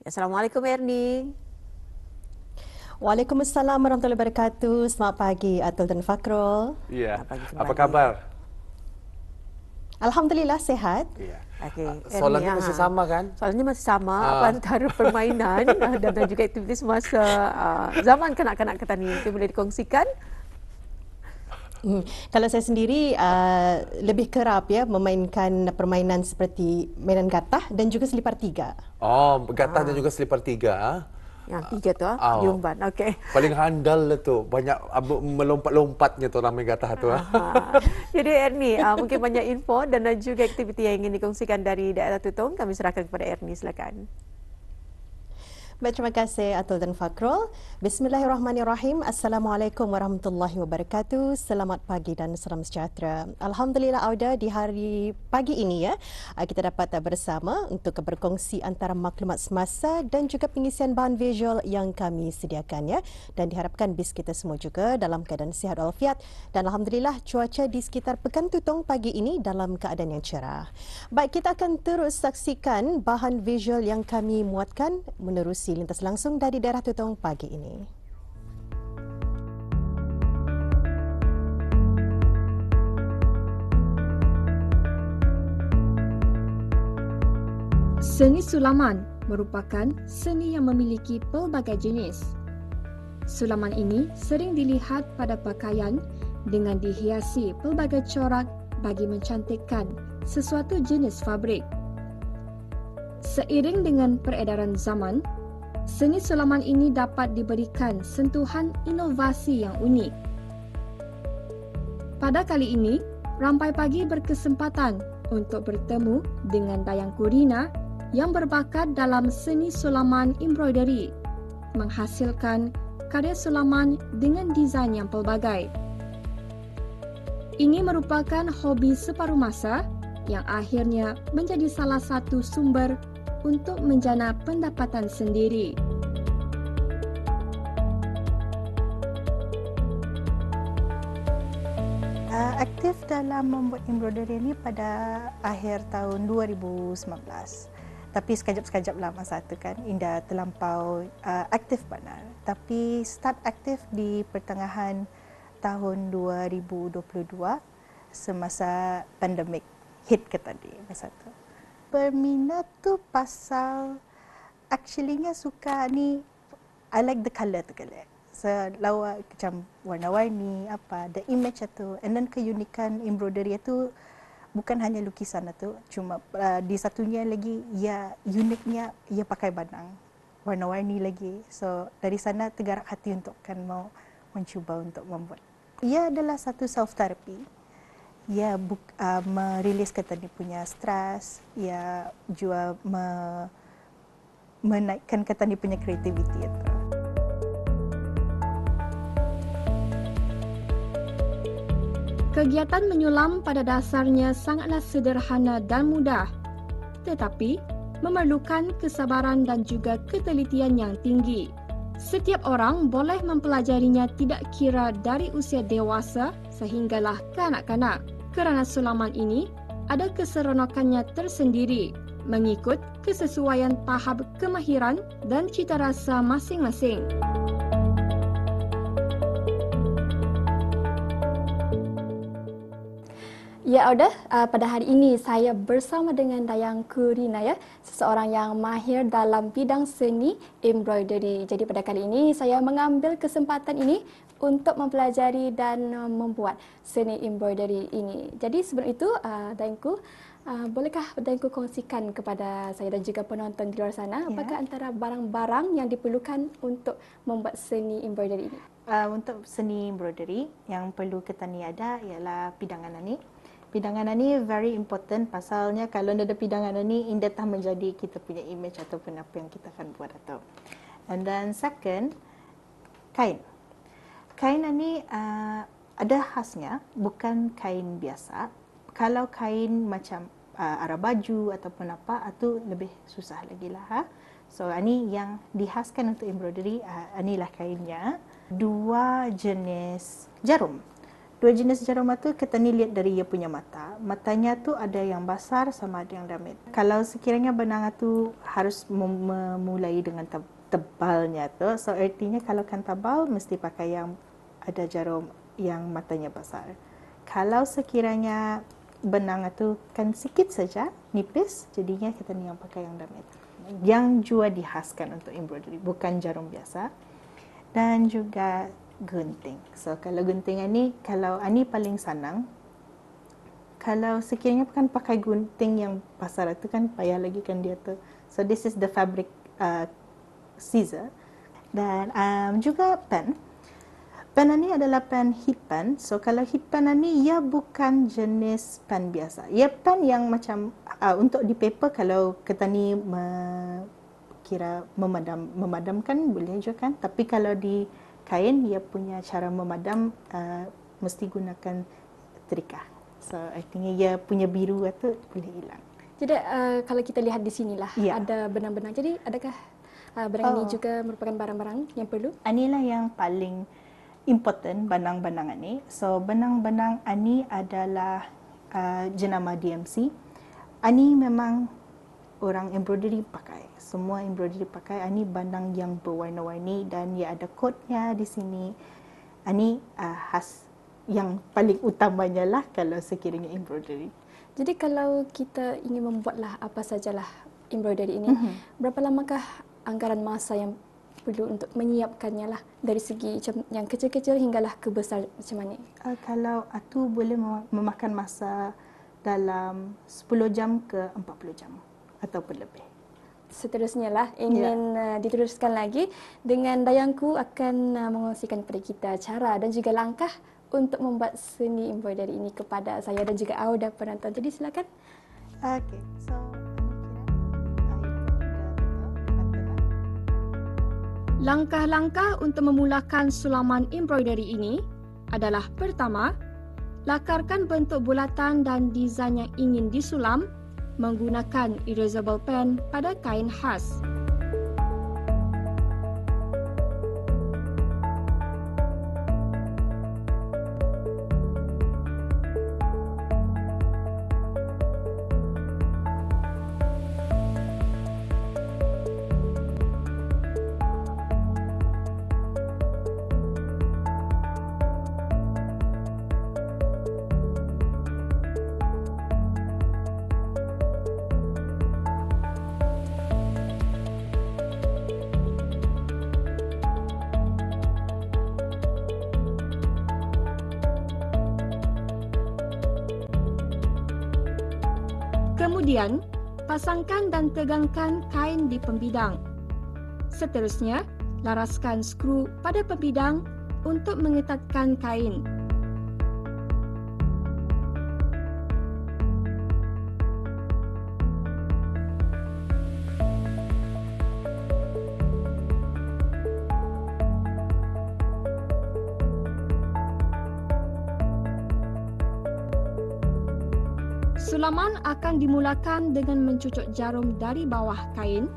Assalamualaikum Ernie. Waalaikumsalam warahmatullahi wabarakatuh. Selamat pagi Atul dan Fakrul. Iya. Selamat pagi Apa kembali. kabar? Alhamdulillah sehat. Iya. Okey, Soalannya masih sama kan? Soalannya masih sama, apa antara permainan dan juga aktiviti semasa zaman kanak-kanak Ketani. Mungkin boleh dikongsikan? Kalau saya sendiri lebih kerap ya memainkan permainan seperti mainan gatah dan juga selipar tiga. Oh, gatah dan juga selipar tiga. Yang tiga tu, di umban. Okey. Paling handal lah tu. Banyak melompat-lompatnya tu orang main gatah tu. Jadi Ernie, mungkin banyak info dan juga aktiviti yang ingin dikongsikan dari daerah Tutong. Kami serahkan kepada Ernie, silakan. Baik, terima kasih Atul dan Fakrul. Bismillahirrahmanirrahim. Assalamualaikum warahmatullahi wabarakatuh. Selamat pagi dan salam sejahtera. Alhamdulillah Auda, di hari pagi ini ya, kita dapat bersama untuk berkongsi antara maklumat semasa dan juga pengisian bahan visual yang kami sediakan ya. Dan diharapkan bis kita semua juga dalam keadaan sihat walafiat. Dan Alhamdulillah cuaca di sekitar Pekan Tutong pagi ini dalam keadaan yang cerah. Baik, kita akan terus saksikan bahan visual yang kami muatkan menerusi lintas langsung dari daerah Tutong pagi ini. Seni sulaman merupakan seni yang memiliki pelbagai jenis. Sulaman ini sering dilihat pada pakaian dengan dihiasi pelbagai corak bagi mencantikkan sesuatu jenis fabrik. Seiring dengan peredaran zaman, seni sulaman ini dapat diberikan sentuhan inovasi yang unik. Pada kali ini, Rampai Pagi berkesempatan untuk bertemu dengan Dayang Kurina yang berbakat dalam seni sulaman embroidery, menghasilkan karya sulaman dengan desain yang pelbagai. Ini merupakan hobi separuh masa yang akhirnya menjadi salah satu sumber untuk menjana pendapatan sendiri. Aktif dalam membuat embroidery ni pada akhir tahun 2019. Tapi sekejap-sekejap lah masa tu kan, Indah terlampau aktif benar. Tapi start aktif di pertengahan tahun 2022 semasa pandemik hit ke tadi masa tu. Berminat tu pasal actually-nya suka ni, I like the colour tu kali. So, lawa macam warna-warni apa, the image tu, and then keunikan embroidery tu bukan hanya lukisan tu, cuma di satunya lagi ia uniknya ia pakai benang warna-warni lagi. So dari sana tergerak hati untuk kan mau mencuba untuk membuat. Ia adalah satu self therapy. Ia meriliskan tadi punya stres, ia juga menaikkan tadi punya kreativiti itu. Kegiatan menyulam pada dasarnya sangatlah sederhana dan mudah, tetapi memerlukan kesabaran dan juga ketelitian yang tinggi. Setiap orang boleh mempelajarinya tidak kira dari usia dewasa sehinggalah kanak-kanak, kerana sulaman ini ada keseronokannya tersendiri mengikut kesesuaian tahap kemahiran dan cita rasa masing-masing. Ya, Auda, pada hari ini saya bersama dengan Dayang Kurina ya, seseorang yang mahir dalam bidang seni embroidery. Jadi pada kali ini saya mengambil kesempatan ini untuk mempelajari dan membuat seni embroidery ini. Jadi sebelum itu, Dayangku, bolehkah Dayangku kongsikan kepada saya dan juga penonton di luar sana, apakah antara barang-barang yang diperlukan untuk membuat seni embroidery ini? Untuk seni embroidery yang perlu kita ni ada ialah pidangan ni. Pidangan ni very important pasalnya kalau ada pidangan ni indah tak menjadi kita punya image ataupun apa yang kita akan buat atau. And then second, kain. Kain ni ada khasnya, bukan kain biasa. Kalau kain macam arah baju ataupun apa, itu lebih susah lagi lah. So ini yang dihaskan untuk embroidery, inilah kainnya. Dua jenis jarum. Dua jenis jarum mata kita ni lihat dari dia punya mata. Matanya tu ada yang besar sama ada yang damit. Kalau sekiranya benang tu harus memulai dengan tebalnya tu, so artinya kalau kan tebal mesti pakai yang ada jarum yang matanya besar. Kalau sekiranya benang tu kan sikit saja, nipis, jadinya kita ni yang pakai yang damit. Yang juga dihaskan untuk embroidery, bukan jarum biasa. Dan juga gunting. So kalau gunting ni, kalau ani paling senang, kalau sekiranya kan pakai gunting yang pasar itu kan payah lagi kan dia tu. So this is the fabric scissor. Dan juga pen. Pen ni adalah pen heat pen. So kalau heat pen ni ia bukan jenis pen biasa. Ia pen yang macam untuk di paper kalau kita ni kira memadamkan boleh juga kan. Tapi kalau di kain dia punya cara memadam mesti gunakan trika. So artinya dia punya biru itu boleh hilang. Jadi kalau kita lihat di sinilah ada benang-benang. Jadi adakah benang ini juga merupakan barang-barang yang perlu? Inilah yang paling important benang-benang ini. So benang-benang ini adalah jenama DMC. Ini memang orang embroidery pakai. Semua embroidery pakai. Ini benang yang berwarna-warni dan ia ada kodnya di sini. Ini khas yang paling utamanya lah kalau sekiranya embroidery. Jadi kalau kita ingin membuatlah apa sajalah embroidery ini, berapa lamakah anggaran masa yang perlu untuk menyiapkannya lah dari segi yang kecil-kecil hinggalah ke besar macam mana? Kalau itu boleh memakan masa dalam 10 jam ke 40 jam ataupun lebih. Seterusnya lah ingin diteruskan lagi dengan Dayangku akan mengongsikan kepada kita cara dan juga langkah untuk membuat seni embroidery ini kepada saya dan juga Auda penonton. Jadi silakan. Okay, so Langkah-langkah untuk memulakan sulaman embroidery ini adalah pertama, lakarkan bentuk bulatan dan desain yang ingin disulam menggunakan erasable pen pada kain khas. Kemudian, pasangkan dan tegangkan kain di pembidang. Seterusnya, laraskan skru pada pembidang untuk mengetatkan kain. Sulaman akan dimulakan dengan mencucuk jarum dari bawah kain.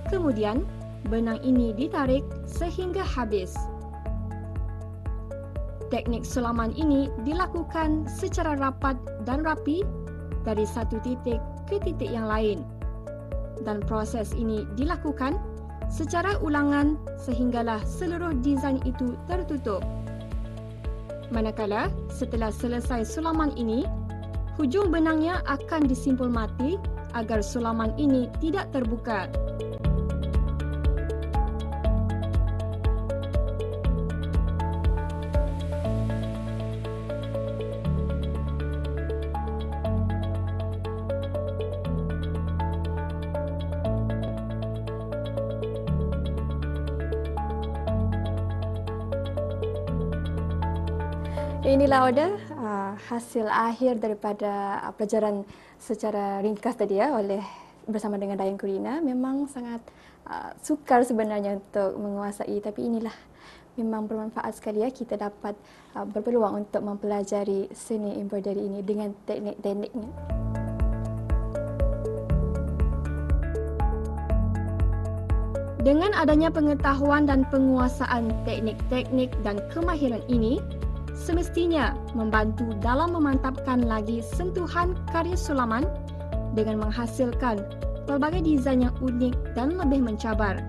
Kemudian, benang ini ditarik sehingga habis. Teknik sulaman ini dilakukan secara rapat dan rapi dari satu titik ke titik yang lain. Dan proses ini dilakukan secara ulangan sehinggalah seluruh desain itu tertutup. Manakala setelah selesai sulaman ini, hujung benangnya akan disimpul mati agar sulaman ini tidak terbuka. Inilah Auda hasil akhir daripada pelajaran secara ringkas tadi oleh bersama dengan Dayang Kurina. Memang sangat sukar sebenarnya untuk menguasai, tapi inilah memang bermanfaat sekali kita dapat berpeluang untuk mempelajari seni embroidery ini dengan teknik-tekniknya. Dengan adanya pengetahuan dan penguasaan teknik-teknik dan kemahiran ini, semestinya membantu dalam memantapkan lagi sentuhan karya sulaman dengan menghasilkan pelbagai desain yang unik dan lebih mencabar.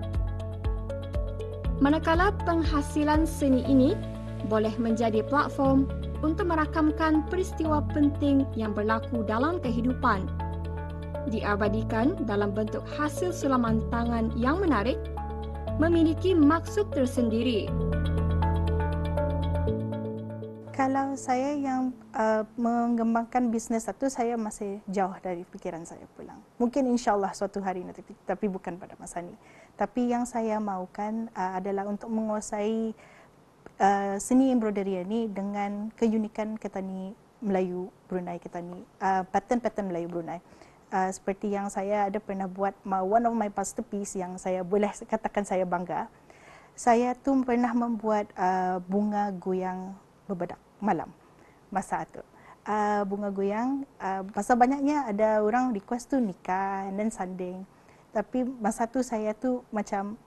Manakala penghasilan seni ini boleh menjadi platform untuk merakamkan peristiwa penting yang berlaku dalam kehidupan, diabadikan dalam bentuk hasil sulaman tangan yang menarik, memiliki maksud tersendiri. Kalau saya yang mengembangkan bisnes satu, saya masih jauh dari fikiran saya pulang. Mungkin insyaAllah suatu hari nanti, tapi bukan pada masa ini. Tapi yang saya mahukan adalah untuk menguasai seni embroidery ini dengan keunikan ketani Melayu Brunei, ketani pattern-pattern Melayu Brunei. Seperti yang saya ada pernah buat, one of my masterpiece yang saya boleh katakan saya bangga. Saya tu pernah membuat bunga goyang berbedak malam masa itu. Bunga goyang, masa banyaknya ada orang request tu nikah dan sanding. Tapi masa tu saya tu macam,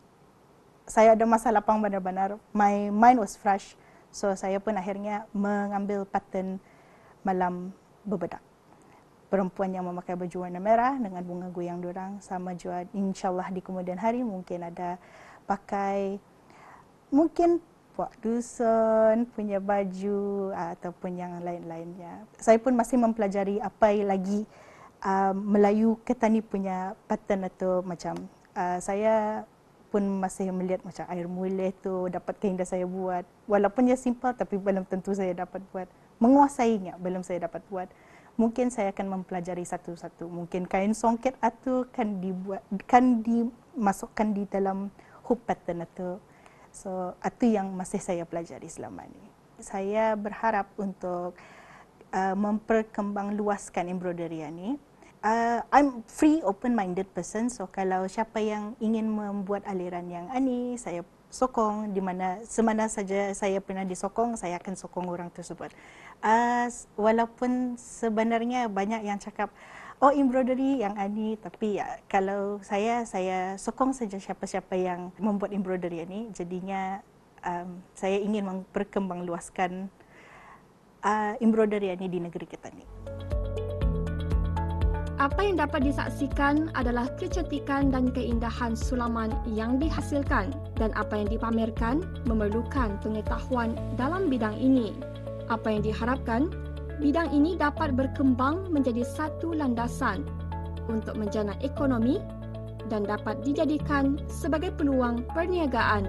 saya ada masa lapang benar-benar, my mind was fresh. So saya pun akhirnya mengambil pattern malam berbedak. Perempuan yang memakai baju warna merah dengan bunga goyang dorang, sama juga insyaAllah di kemudian hari mungkin ada pakai, mungkin puak dusun punya baju ataupun yang lain-lainnya. Saya pun masih mempelajari apa lagi Melayu ketani punya pattern atau macam saya pun masih melihat macam air mulih tu dapat keindah saya buat. Walaupun dia simple tapi belum tentu saya dapat buat. Menguasainya belum saya dapat buat. Mungkin saya akan mempelajari satu-satu. Mungkin kain songket itu kan dimasukkan di dalam hoop pattern itu. So, itu yang masih saya pelajari selama ini. Saya berharap untuk memperkembangluaskan embroidery ini. I'm free, open-minded person. So, kalau siapa yang ingin membuat aliran yang ini, saya sokong. Di mana semana saja saya pernah disokong, saya akan sokong orang tersebut. Walaupun sebenarnya banyak yang cakap, oh embroidery yang ini, tapi ya, kalau saya sokong saja siapa-siapa yang membuat embroidery ini. Jadinya saya ingin memperkembangluaskan embroidery ini di negeri kita ni. Apa yang dapat disaksikan adalah kecantikan dan keindahan sulaman yang dihasilkan, dan apa yang dipamerkan memerlukan pengetahuan dalam bidang ini. Apa yang diharapkan, bidang ini dapat berkembang menjadi satu landasan untuk menjana ekonomi dan dapat dijadikan sebagai peluang perniagaan.